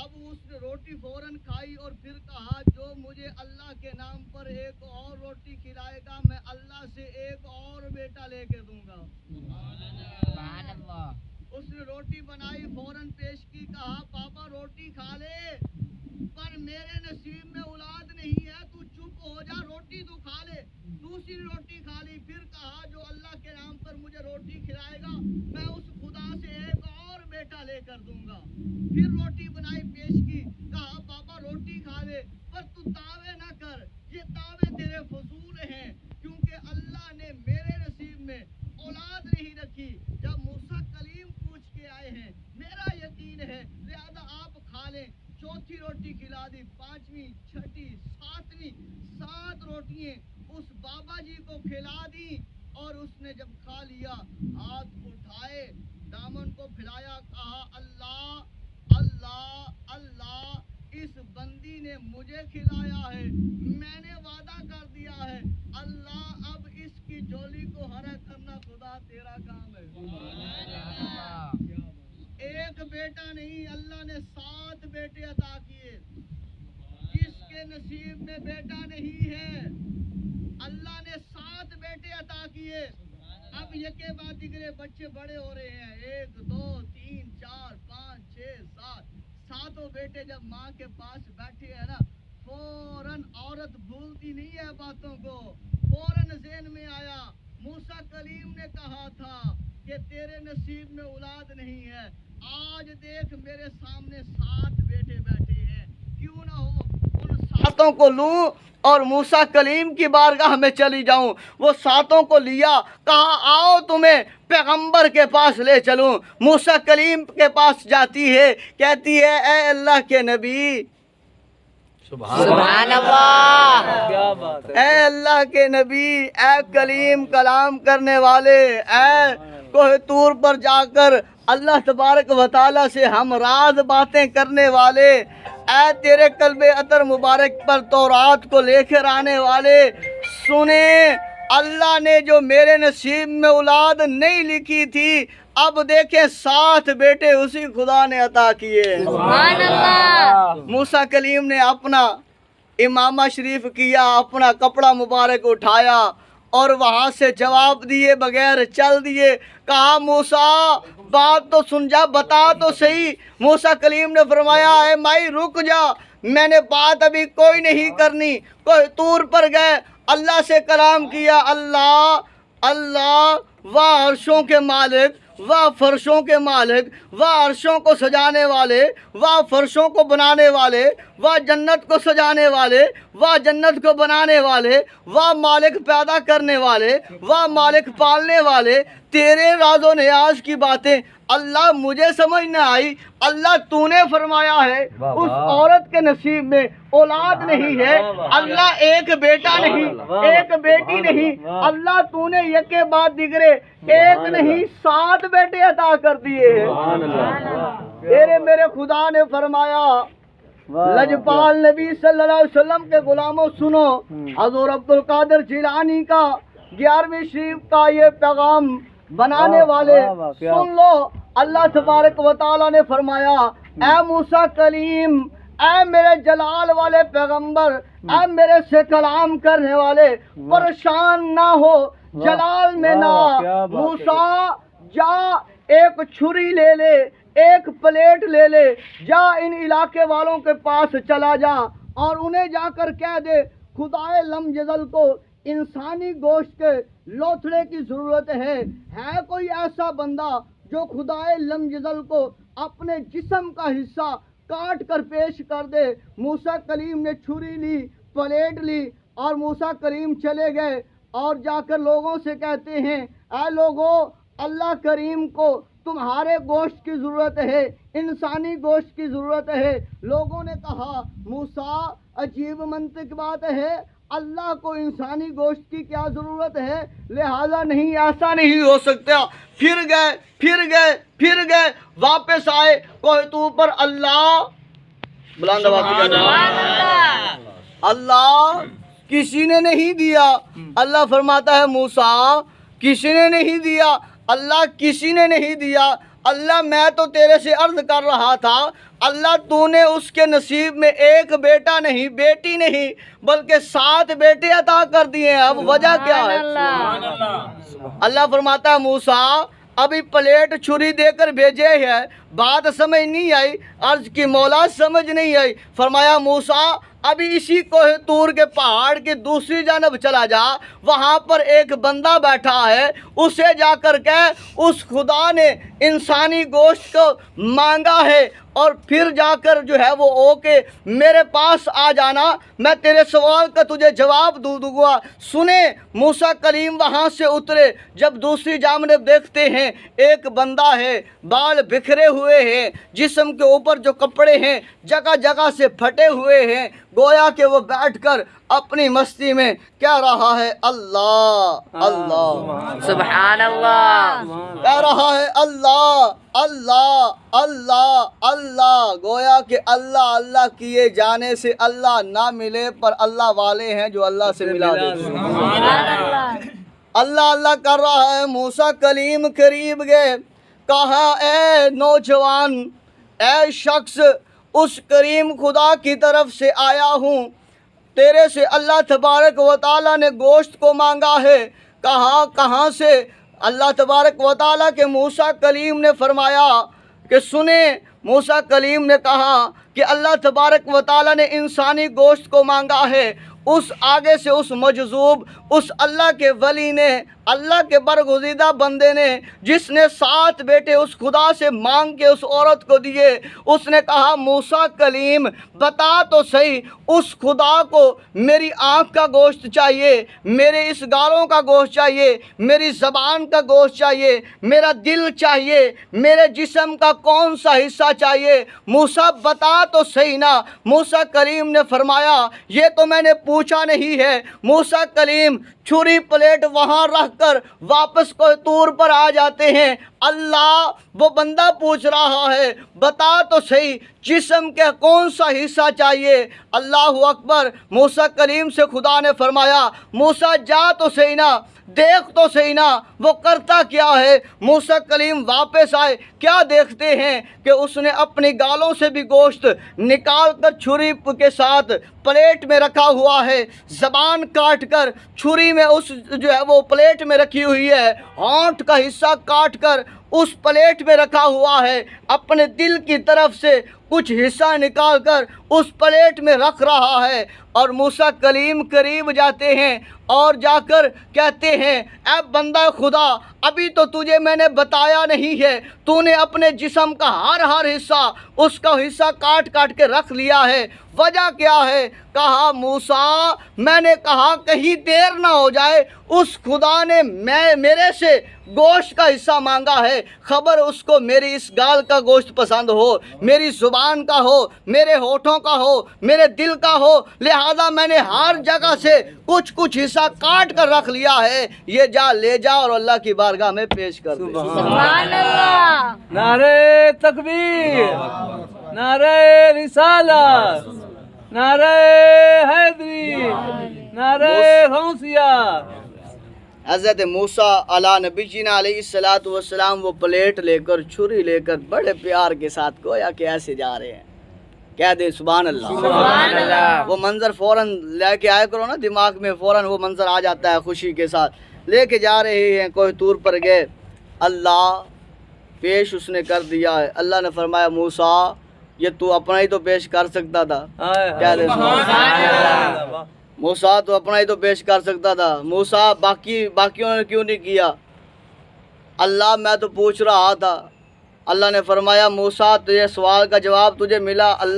اب اس نے روٹی فوراً کھائی اور پھر کہا جو مجھے اللہ کے نام پر ایک اور روٹی کھلائے گا میں اللہ سے ایک اور بیٹا لے کے دوں گا۔ سبحان اللہ۔ اس نے روٹی بنائی فوراً پیش کی، کہا پاپا روٹی کھا لے پر میرے نصیب میں اولاد نہیں ہے، تو چپ ہو جا، روٹی تو کھا لے۔ دوسری روٹی کھا لی، پھر کہا جو اللہ کے نام پر مجھے روٹی کھلائے گا میں اس خدا سے ایک اور بیٹا لے کر دوں گا۔ پھر روٹی بنائی پیش کی، کہا پاپا روٹی کھا لے پر تو دعوے نہ کر، یہ دعوے تیرے فضول ہیں کیونکہ اللہ نے میرے نصیب میں اولاد نہیں رکھی۔ جب موسیٰ کلیم پوچھ کے آئے ہیں میرا یقین ہے لہذا آپ کھا لیں۔ چوتھی روٹی کھلا دی، پانچویں، چھٹی، ساتویں، 7 روٹیاں اس بابا جی کو کھلا دی اور اس نے جب کھا لیا ہاتھ اٹھائے دامن کو پھیلایا، کہا اللہ اللہ اللہ، اس بندی نے مجھے کھلایا ہے، میں نے وعدہ کر دیا ہے، اللہ اب اس کی جولی کو ہرا کرنا خدا تیرا کام ہے۔ ایک بیٹا نہیں، اللہ نے 7 بیٹے عطا کیے۔ جس کے نصیب میں بیٹا نہیں ہے اللہ نے 7 بیٹے عطا کیے۔ اب یکے بعد دیگرے بچے بڑے ہو رہے ہیں، 1 2 3 4 5 6 7 ساتوں بیٹے جب ماں کے پاس بیٹھے ہیں نا فوراً عورت بھولتی نہیں ہے باتوں کو، فوراً ذہن میں آیا موسیٰ کلیم نے کہا تھا کہ تیرے نصیب میں اولاد نہیں ہے، آج دیکھ میرے سامنے 7 بیٹے بیٹھے ہیں، کیوں نہ ہو ان 7 کو لوں اور موسیٰ کلیم کی بارگاہ میں چلی جاؤں۔ وہ 7 کو لیا، کہا آؤ تمہیں پیغمبر کے پاس لے چلوں۔ موسیٰ کلیم کے پاس جاتی ہے، کہتی ہے اے اللہ کے نبی، سبحان اللہ، کیا بات ہے، اے اللہ کے نبی، اے کلیم کلام کرنے والے، اے کوہ طور پر جا کر اللہ تبارک و تعالیٰ سے ہم راز باتیں کرنے والے، اے تیرے قلب عطر مبارک پر تورات کو لے کر آنے والے، سنیں اللہ نے جو میرے نصیب میں اولاد نہیں لکھی تھی اب دیکھیں 7 بیٹے اسی خدا نے عطا کیے۔ سبحان اللہ۔ موسیٰ کلیم نے اپنا امامہ شریف کیا، اپنا کپڑا مبارک اٹھایا اور وہاں سے جواب دیے بغیر چل دیے، کہا موسیٰ بات تو سن جا، بتا تو صحیح۔ موسیٰ کلیم نے فرمایا اے مائی رک جا، میں نے بات ابھی کوئی نہیں کرنی۔ کوہ طور پر گئے، اللہ سے کلام کیا، اللہ اللہ، واہ عرشوں کے مالک، واہ فرشوں کے مالک، واہ عرشوں کو سجانے والے، واہ فرشوں کو بنانے والے، واہ جنت کو سجانے والے، واہ جنت کو بنانے والے، واہ مالک پیدا کرنے والے، واہ مالک پالنے والے، تیرے راز و نیاز کی باتیں اللہ مجھے سمجھ نہ آئی۔ اللہ تو نے فرمایا ہے اس عورت کے نصیب میں اولاد نہیں ہے، اللہ ایک بیٹا نہیں، ایک بیٹی نہیں، اللہ تو نے یکے بعد دیگرے ایک نہیں 7 بیٹے عطا کر دیے ہیں۔ میرے خدا نے فرمایا لجپال نبی صلی اللہ علیہ وسلم کے غلاموں سنو، حضور عبد القادر جیلانی کا 11ویں شریف کا یہ پیغام بنانے والے سن لو۔ اللہ تبارک و تعالیٰ نے فرمایا اے موسیٰ کلیم، اے میرے جلال والے پیغمبر، اے میرے سے کلام کرنے والے، پریشان نہ ہو، جلال میں نہ، موسیٰ جا ایک چھری لے لے، ایک پلیٹ لے لے، جا ان علاقے والوں کے پاس چلا جا اور انہیں جا کر کہہ دے خدائے لم یزل کو انسانی گوشت کے لوتھڑے کی ضرورت ہے کوئی ایسا بندہ جو خدائے لم یزل کو اپنے جسم کا حصہ کاٹ کر پیش کر دے۔ موسیٰ کلیم نے چھری لی، پلیٹ لی اور موسیٰ کلیم چلے گئے اور جا کر لوگوں سے کہتے ہیں اے لوگوں، اللہ کریم کو تمہارے گوشت کی ضرورت ہے، انسانی گوشت کی ضرورت ہے۔ لوگوں نے کہا موسیٰ عجیب منطق بات ہے، اللہ کو انسانی گوشت کی کیا ضرورت ہے، لہذا نہیں، ایسا نہیں ہو سکتا۔ پھر گئے واپس آئے کوہ طور پر، اللہ بلند آواز سے کہنا اللہ کسی نے نہیں دیا۔ اللہ فرماتا ہے موسیٰ کسی نے نہیں دیا، اللہ کسی نے نہیں دیا، اللہ میں تو تیرے سے عرض کر رہا تھا اللہ تو نے اس کے نصیب میں ایک بیٹا نہیں بیٹی نہیں بلکہ 7 بیٹے عطا کر دیے ہیں، اب وجہ کیا ہے؟ اللہ فرماتا ہے موسیٰ ابھی پلیٹ چھری دے کر بھیجے ہے، بات سمجھ نہیں آئی، عرض کی مولا سمجھ نہیں آئی، فرمایا موسیٰ ابھی اسی کوہ طور کے پہاڑ کی دوسری جانب چلا جا، وہاں پر ایک بندہ بیٹھا ہے، اسے جا کر کہ اس خدا نے انسانی گوشت کو مانگا ہے اور پھر جا کر جو ہے وہ او کے میرے پاس آ جانا، میں تیرے سوال کا تجھے جواب دوں گا۔ سنے موسیٰ کلیم وہاں سے اترے، جب دوسری جانب دیکھتے ہیں ایک بندہ ہے، بال بکھرے ہوئے ہیں، جسم کے اوپر جو کپڑے ہیں جگہ جگہ سے پھٹے ہوئے ہیں، گویا کہ وہ بیٹھ کر اپنی مستی میں کہہ رہا ہے اللہ اللہ، سبحان اللہ، کہہ رہا ہے اللہ اللہ اللہ اللہ، گویا کہ اللہ اللہ کیے جانے سے اللہ نہ ملے پر اللہ والے ہیں جو اللہ سے ملا دیتے ہیں۔ اللہ اللہ کر رہا ہے، موسیٰ کلیم قریب گئے، کہا اے نوجوان، اے شخص، اس کریم خدا کی طرف سے آیا ہوں، تیرے سے اللہ تبارک و تعالیٰ نے گوشت کو مانگا ہے۔ کہا کہاں سے؟ اللہ تبارک و تعالیٰ کے موسیٰ کلیم نے فرمایا کہ سنیں، موسیٰ کلیم نے کہا کہ اللہ تبارک و تعالیٰ نے انسانی گوشت کو مانگا ہے۔ اس آگے سے اس مجذوب، اس اللہ کے ولی نے، اللہ کے برگزیدہ بندے نے، جس نے 7 بیٹے اس خدا سے مانگ کے اس عورت کو دیے، اس نے کہا موسیٰ کلیم بتا تو صحیح، اس خدا کو میری آنکھ کا گوشت چاہیے، میرے اس گالوں کا گوشت چاہیے، میری زبان کا گوشت چاہیے، میرا دل چاہیے، میرے جسم کا کون سا حصہ چاہیے، موسیٰ بتا تو صحیح نا۔ موسیٰ کلیم نے فرمایا یہ تو میں نے پوچھا نہیں ہے۔ موسیٰ کلیم چھری پلیٹ وہاں رکھ کر واپس کوہ طور پر آ جاتے ہیں۔ اللہ وہ بندہ پوچھ رہا ہے بتا تو صحیح جسم کے کون سا حصہ چاہیے۔ اللہ اکبر۔ موسیٰ کلیم سے خدا نے فرمایا موسیٰ جا تو صحیح نا، دیکھ تو صحیح نا وہ کرتا کیا ہے۔ موسیٰ کلیم واپس آئے، کیا دیکھتے ہیں کہ اس نے اپنی گالوں سے بھی گوشت نکال کر چھری کے ساتھ پلیٹ میں رکھا ہوا ہے، زبان کاٹ کر چھری میں اس جو ہے وہ پلیٹ میں رکھی ہوئی ہے، ہونٹ کا حصہ کاٹ کر اس پلیٹ میں رکھا ہوا ہے، اپنے دل کی طرف سے کچھ حصہ نکال کر اس پلیٹ میں رکھ رہا ہے۔ اور موسیٰ کلیم قریب جاتے ہیں اور جا کر کہتے ہیں اے بندہ خدا ابھی تو تجھے میں نے بتایا نہیں ہے، تو نے اپنے جسم کا ہر حصہ اس کا حصہ کاٹ کاٹ کے رکھ لیا ہے، وجہ کیا ہے؟ کہا موسیٰ میں نے کہا کہیں دیر نہ ہو جائے، اس خدا نے میرے سے گوشت کا حصہ مانگا ہے، خبر اس کو میری اس گال کا گوشت پسند ہو، میری زبان کا ہو، میرے ہونٹوں کا ہو، میرے دل کا ہو، لہذا میں نے ہر جگہ سے کچھ حصہ کاٹ کر رکھ لیا ہے، یہ جا لے جا اور اللہ کی بارگاہ میں پیش کر دے۔ سبحان اللہ، نعرہ تکبیر، نعرہ رسالت، نعرہ حیدری، نعرہ غوثیہ۔ حضرت موسیٰ علیہ نبی جینا علیہ السلام وہ پلیٹ لے کر چھری لے کر بڑے پیار کے ساتھ گویا کہ ایسے جا رہے ہیں، کہہ دیں سبحان اللہ۔ سبحان اللہ، وہ منظر فوراً لے کے آئے کرو نا، دماغ میں فوراً وہ منظر آ جاتا ہے خوشی کے ساتھ۔ لے کے جا رہے ہیں، کوہ طور پر گئے، اللہ پیش اس نے کر دیا ہے۔ اللہ نے فرمایا موسیٰ یہ تو اپنا ہی تو پیش کر سکتا تھا، کہہ دیں سبحان اللہ۔ موسیٰ تو اپنا ہی تو پیش کر سکتا تھا، موسیٰ باقیوں نے کیوں نہیں کیا؟ اللہ میں تو پوچھ رہا تھا۔ اللہ نے فرمایا موسیٰ تجھے سوال کا جواب تجھے ملا، اللہ